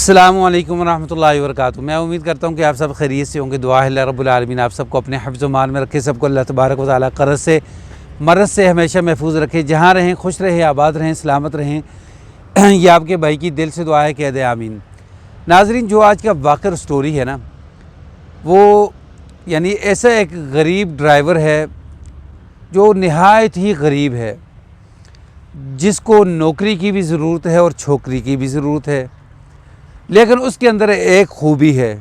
السلام علیکم ورحمۃ اللہ وبرکاتہ۔ میں امید کرتا ہوں کہ آپ سب خیریت سے ہوں گے۔ دعا ہے اللہ رب العالمین آپ سب کو اپنے حفظ و مان میں رکھے، سب کو اللہ تبارک و تعالیٰ قرض سے مرض سے ہمیشہ محفوظ رکھے، جہاں رہیں خوش رہیں، آباد رہیں، سلامت رہیں۔ یہ آپ کے بھائی کی دل سے دعا ہے، کہہ دیں آمین۔ ناظرین، جو آج کا واقعہ سٹوری ہے نا، وہ یعنی ایسا ایک غریب ڈرائیور ہے جو نہایت ہی غریب ہے، جس کو نوکری کی بھی ضرورت ہے اور چھوکری کی بھی ضرورت ہے، لیکن اس کے اندر ایک خوبی ہے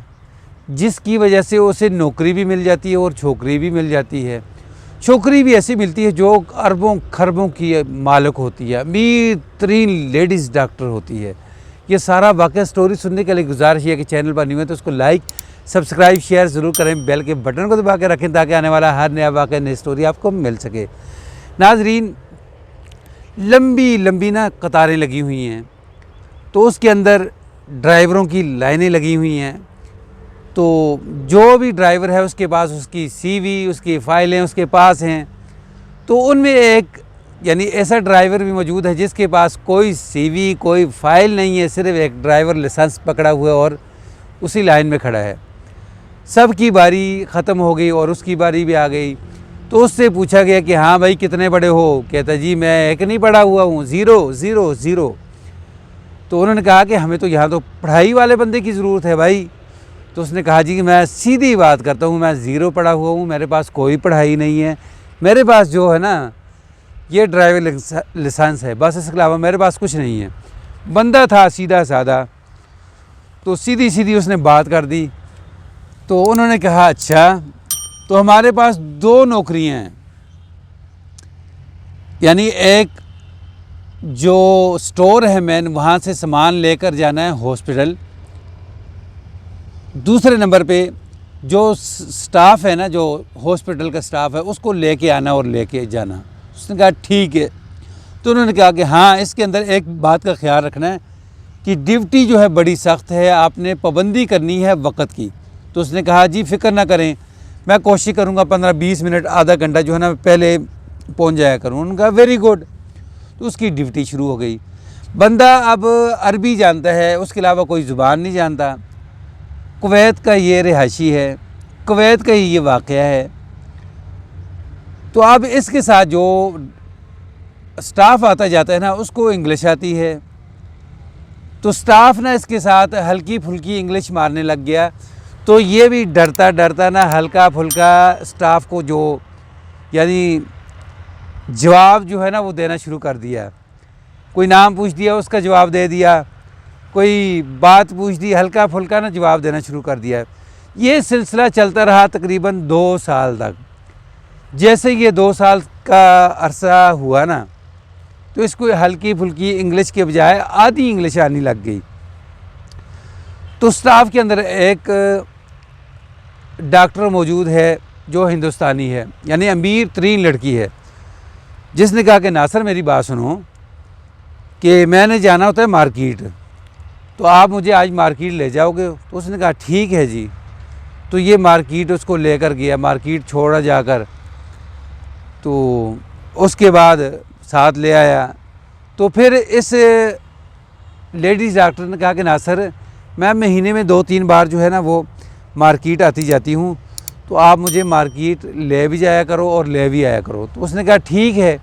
جس کی وجہ سے اسے نوکری بھی مل جاتی ہے اور چھوکری بھی مل جاتی ہے۔ چھوکری بھی ایسی ملتی ہے جو اربوں خربوں کی مالک ہوتی ہے، امیر ترین لیڈیز ڈاکٹر ہوتی ہے۔ یہ سارا واقعہ سٹوری سننے کے لیے گزارش ہے کہ چینل پر نہیں ہوئے تو اس کو لائک، سبسکرائب، شیئر ضرور کریں، بیل کے بٹن کو دبا کے رکھیں تاکہ آنے والا ہر نیا واقعہ، نئی سٹوری آپ کو مل سکے۔ ناظرین، لمبی لمبی قطاریں لگی ہوئی ہیں، تو اس کے اندر ڈرائیوروں کی لائنیں لگی ہوئی ہیں۔ تو جو بھی ڈرائیور ہے اس کے پاس اس کی سی وی، اس کی فائلیں اس کے پاس ہیں۔ تو ان میں ایک یعنی ایسا ڈرائیور بھی موجود ہے جس کے پاس کوئی سی وی، کوئی فائل نہیں ہے، صرف ایک ڈرائیور لائسنس پکڑا ہوا ہے اور اسی لائن میں کھڑا ہے۔ سب کی باری ختم ہو گئی اور اس کی باری بھی آ گئی۔ تو اس سے پوچھا گیا کہ ہاں بھائی کتنے پڑھے ہو؟ کہتا جی میں ایک نہیں پڑھا ہوا ہوں، 0 تو انہوں نے کہا کہ ہمیں تو یہاں تو پڑھائی والے بندے کی ضرورت ہے بھائی۔ تو اس نے کہا جی کہ میں سیدھی بات کرتا ہوں، میں 0 پڑھا ہوا ہوں، میرے پاس کوئی پڑھائی نہیں ہے، میرے پاس جو ہے نا یہ ڈرائیور لائسنس ہے، بس اس کے علاوہ میرے پاس کچھ نہیں ہے۔ بندہ تھا سیدھا سادہ، تو سیدھی اس نے بات کر دی۔ تو انہوں نے کہا اچھا تو ہمارے پاس 2 نوکریاں ہیں، یعنی ایک جو سٹور ہے مین، وہاں سے سامان لے کر جانا ہے ہاسپٹل، دوسرے نمبر پہ جو سٹاف ہے نا، جو ہاسپٹل کا سٹاف ہے، اس کو لے کے آنا اور لے کے جانا۔ اس نے کہا ٹھیک ہے۔ تو انہوں نے کہا کہ ہاں اس کے اندر ایک بات کا خیال رکھنا ہے کہ ڈیوٹی جو ہے بڑی سخت ہے، آپ نے پابندی کرنی ہے وقت کی۔ تو اس نے کہا جی فکر نہ کریں، میں کوشش کروں گا 15-20 منٹ، آدھا گھنٹہ جو ہے نا پہلے پہنچ جایا کروں۔ انہوں نے کہا ویری گڈ۔ تو اس کی ڈیوٹی شروع ہو گئی۔ بندہ اب عربی جانتا ہے، اس کے علاوہ کوئی زبان نہیں جانتا۔ کویت کا یہ رہائشی ہے، کویت کا ہی یہ واقعہ ہے۔ تو اب اس کے ساتھ جو سٹاف آتا جاتا ہے نا، اس کو انگلش آتی ہے۔ تو سٹاف نا اس کے ساتھ ہلکی پھلکی انگلش مارنے لگ گیا۔ تو یہ بھی ڈرتا نا ہلکا پھلکا سٹاف کو جو یعنی جواب جو ہے نا وہ دینا شروع کر دیا۔ کوئی نام پوچھ دیا، اس کا جواب دے دیا، کوئی بات پوچھ دی، ہلکا پھلکا جواب دینا شروع کر دیا۔ یہ سلسلہ چلتا رہا تقریباً 2 سال تک۔ جیسے یہ 2 سال کا عرصہ ہوا نا، تو اس کو ہلکی پھلکی انگلش کے بجائے آدھی انگلش آنے لگ گئی۔ تو سٹاف کے اندر ایک ڈاکٹر موجود ہے جو ہندوستانی ہے، یعنی امیر ترین لڑکی ہے، جس نے کہا کہ ناصر میری بات سنو کہ میں نے جانا ہوتا ہے مارکیٹ، تو آپ مجھے آج مارکیٹ لے جاؤ گے؟ تو اس نے کہا ٹھیک ہے جی۔ تو یہ مارکیٹ اس کو لے کر گیا، مارکیٹ چھوڑا جا کر، تو اس کے بعد ساتھ لے آیا۔ تو پھر اس لیڈیز ڈاکٹر نے کہا کہ ناصر میں مہینے میں 2-3 بار جو ہے نا وہ مارکیٹ آتی جاتی ہوں، تو آپ مجھے مارکیٹ لے بھی جایا کرو اور لے بھی آیا کرو۔ تو اس نے کہا ٹھیک ہے۔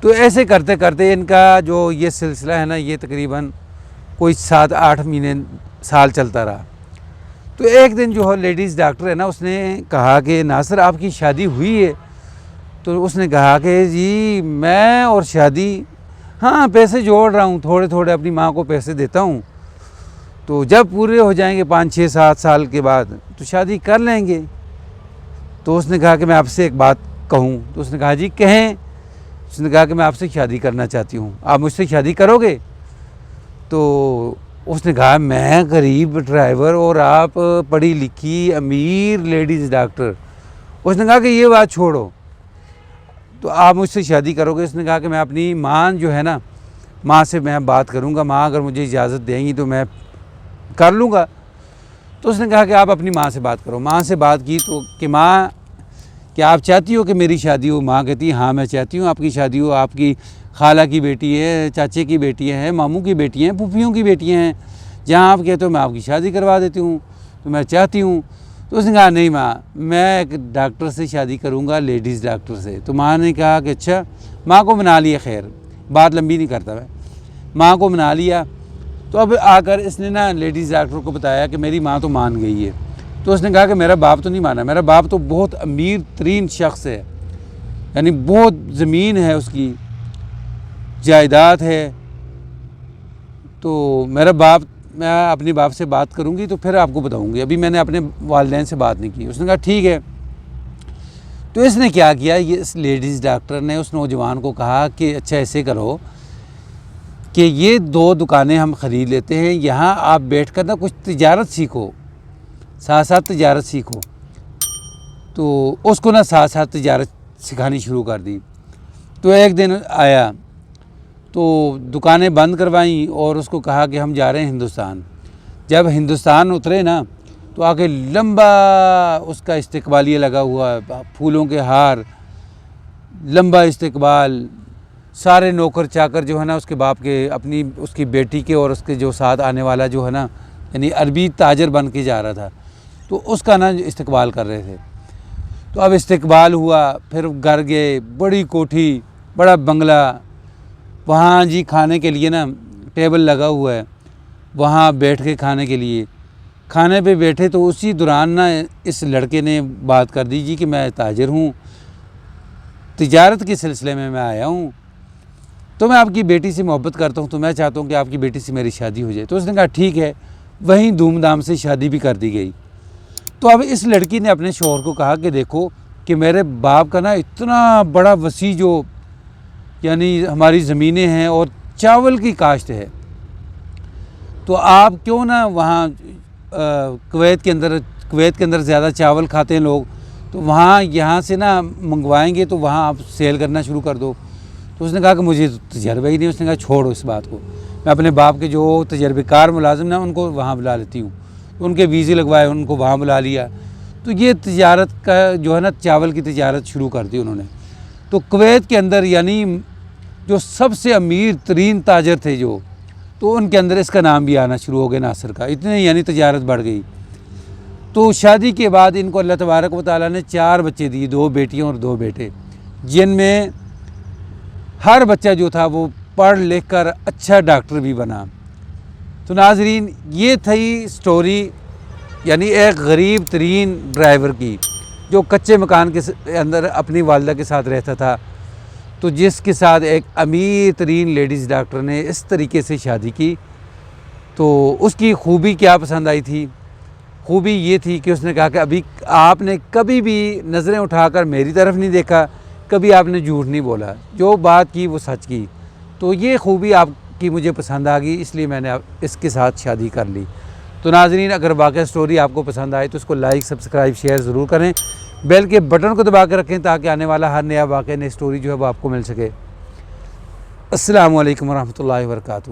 تو ایسے کرتے کرتے ان کا جو یہ سلسلہ ہے نا، یہ تقریباً کوئی 7-8 مہینے سال چلتا رہا۔ تو ایک دن جو ہے لیڈیز ڈاکٹر ہے نا، اس نے کہا کہ ناصر آپ کی شادی ہوئی ہے؟ تو اس نے کہا کہ جی میں اور شادی، ہاں پیسے جوڑ رہا ہوں، تھوڑے اپنی ماں کو پیسے دیتا ہوں، تو جب پورے ہو جائیں گے 5-6-7 سال کے بعد تو شادی کر لیں گے۔ تو اس نے کہا کہ میں آپ سے ایک بات کہوں؟ تو اس نے کہا جی کہیں۔ اس نے کہا کہ میں آپ سے شادی کرنا چاہتی ہوں، آپ مجھ سے شادی کرو گے؟ تو اس نے کہا میں غریب ڈرائیور اور آپ پڑھی لکھی امیر لیڈیز ڈاکٹر۔ اس نے کہا کہ یہ بات چھوڑو، تو آپ مجھ سے شادی کرو گے؟ اس نے کہا کہ میں اپنی ماں جو ہے نا، ماں سے میں بات کروں گا، ماں اگر مجھے اجازت دیں گی تو میں کر لوں گا۔ تو اس نے کہا کہ آپ اپنی ماں سے بات کرو۔ ماں سے بات کی تو کہ ماں کیا آپ چاہتی ہو کہ میری شادی ہو؟ ماں کہتی ہاں میں چاہتی ہوں آپ کی شادی ہو، آپ کی خالہ کی بیٹی ہے، چاچے کی بیٹیاں ہیں، ماموں کی بیٹیاں ہیں، پھوپھیوں کی بیٹیاں ہیں، جہاں آپ کہتے ہو میں آپ کی شادی کروا دیتی ہوں تو میں چاہتی ہوں. تو اس نے کہا نہیں ماں، میں ایک ڈاکٹر سے شادی کروں گا، لیڈیز ڈاکٹر سے. تو ماں نے کہا کہ اچھا. ماں کو منا لیا، خیر بات لمبی نہیں کرتا میں، ماں کو منا لیا. تو اب آ کر اس نے نا لیڈیز ڈاکٹر کو بتایا کہ میری ماں تو مان گئی ہے. تو اس نے کہا کہ میرا باپ تو نہیں مانا، میرا باپ تو بہت امیر ترین شخص ہے، یعنی بہت زمین ہے، اس کی جائیداد ہے. تو میرا باپ، میں اپنے باپ سے بات کروں گی تو پھر آپ کو بتاؤں گی، ابھی میں نے اپنے والدین سے بات نہیں کی. اس نے کہا ٹھیک ہے. تو اس نے کیا کیا، یہ اس لیڈیز ڈاکٹر نے اس نوجوان کو کہا کہ اچھا ایسے کرو کہ یہ 2 دکانیں ہم خرید لیتے ہیں، یہاں آپ بیٹھ کر نا کچھ تجارت سیکھو، ساتھ ساتھ تجارت سیکھو. تو اس کو نا ساتھ ساتھ تجارت سکھانی شروع کر دی. تو ایک دن آیا تو دکانیں بند کروائیں اور اس کو کہا کہ ہم جا رہے ہیں ہندوستان. جب ہندوستان اترے نا تو آگے لمبا اس کا استقبالیہ لگا ہوا ہے، پھولوں کے ہار، لمبا استقبال. سارے نوکر چاکر جو ہے نا اس کے باپ کے، اپنی اس کی بیٹی کے اور اس کے جو ساتھ آنے والا جو ہے نا، یعنی عربی تاجر بن کے جا رہا تھا، تو اس کا نا استقبال کر رہے تھے. تو اب استقبال ہوا، پھر گھر گئے، بڑی کوٹھی، بڑا بنگلہ، وہاں جی کھانے کے لیے نا ٹیبل لگا ہوا ہے، وہاں بیٹھ کے کھانے کے لیے. کھانے پہ بیٹھے تو اسی دوران نا اس لڑکے نے بات کر دی جی کہ میں تاجر ہوں، تجارت کے سلسلے میں آیا ہوں، تو میں آپ کی بیٹی سے محبت کرتا ہوں، تو میں چاہتا ہوں کہ آپ کی بیٹی سے میری شادی ہو جائے. تو اس نے کہا ٹھیک ہے. وہیں دھوم دھام سے شادی بھی کر دی گئی. تو اب اس لڑکی نے اپنے شوہر کو کہا کہ دیکھو کہ میرے باپ کا نا اتنا بڑا وسیع جو یعنی ہماری زمینیں ہیں اور چاول کی کاشت ہے، تو آپ کیوں نہ وہاں کویت کے اندر زیادہ چاول کھاتے ہیں لوگ، تو وہاں یہاں سے نا منگوائیں گے تو وہاں آپ سیل کرنا شروع کر دو. تو اس نے کہا کہ مجھے تجربہ ہی نہیں. اس نے کہا چھوڑو اس بات کو، میں اپنے باپ کے جو تجربے کار ملازم ہیں ان کو وہاں بلا لیتی ہوں. ان کے ویزے لگوائے، ان کو وہاں بلا لیا. تو یہ تجارت کا جو ہے نا چاول کی تجارت شروع کر دی انہوں نے. تو کویت کے اندر یعنی جو سب سے امیر ترین تاجر تھے جو، تو ان کے اندر اس کا نام بھی آنا شروع ہو گیا، ناصر کا. اتنے یعنی تجارت بڑھ گئی. تو شادی کے بعد ان کو اللہ تبارک و تعالیٰ نے 4 بچے دیے، 2 بیٹیاں اور 2 بیٹے، جن میں ہر بچہ جو تھا وہ پڑھ لکھ کر اچھا ڈاکٹر بھی بنا. تو ناظرین یہ تھی سٹوری، یعنی ایک غریب ترین ڈرائیور کی جو کچے مکان کے اندر اپنی والدہ کے ساتھ رہتا تھا، تو جس کے ساتھ ایک امیر ترین لیڈیز ڈاکٹر نے اس طریقے سے شادی کی. تو اس کی خوبی کیا پسند آئی تھی؟ خوبی یہ تھی کہ اس نے کہا کہ ابھی آپ نے کبھی بھی نظریں اٹھا کر میری طرف نہیں دیکھا، کبھی آپ نے جھوٹ نہیں بولا، جو بات کی وہ سچ کی. تو یہ خوبی آپ کی مجھے پسند آ گئی، اس لیے میں نے اس کے ساتھ شادی کر لی. تو ناظرین اگر واقعہ سٹوری آپ کو پسند آئے تو اس کو لائک، سبسکرائب، شیئر ضرور کریں. بیل کے بٹن کو دبا کے رکھیں تاکہ آنے والا ہر نیا واقعہ، نئی سٹوری جو ہے وہ آپ کو مل سکے. السلام علیکم ورحمۃ اللہ وبرکاتہ.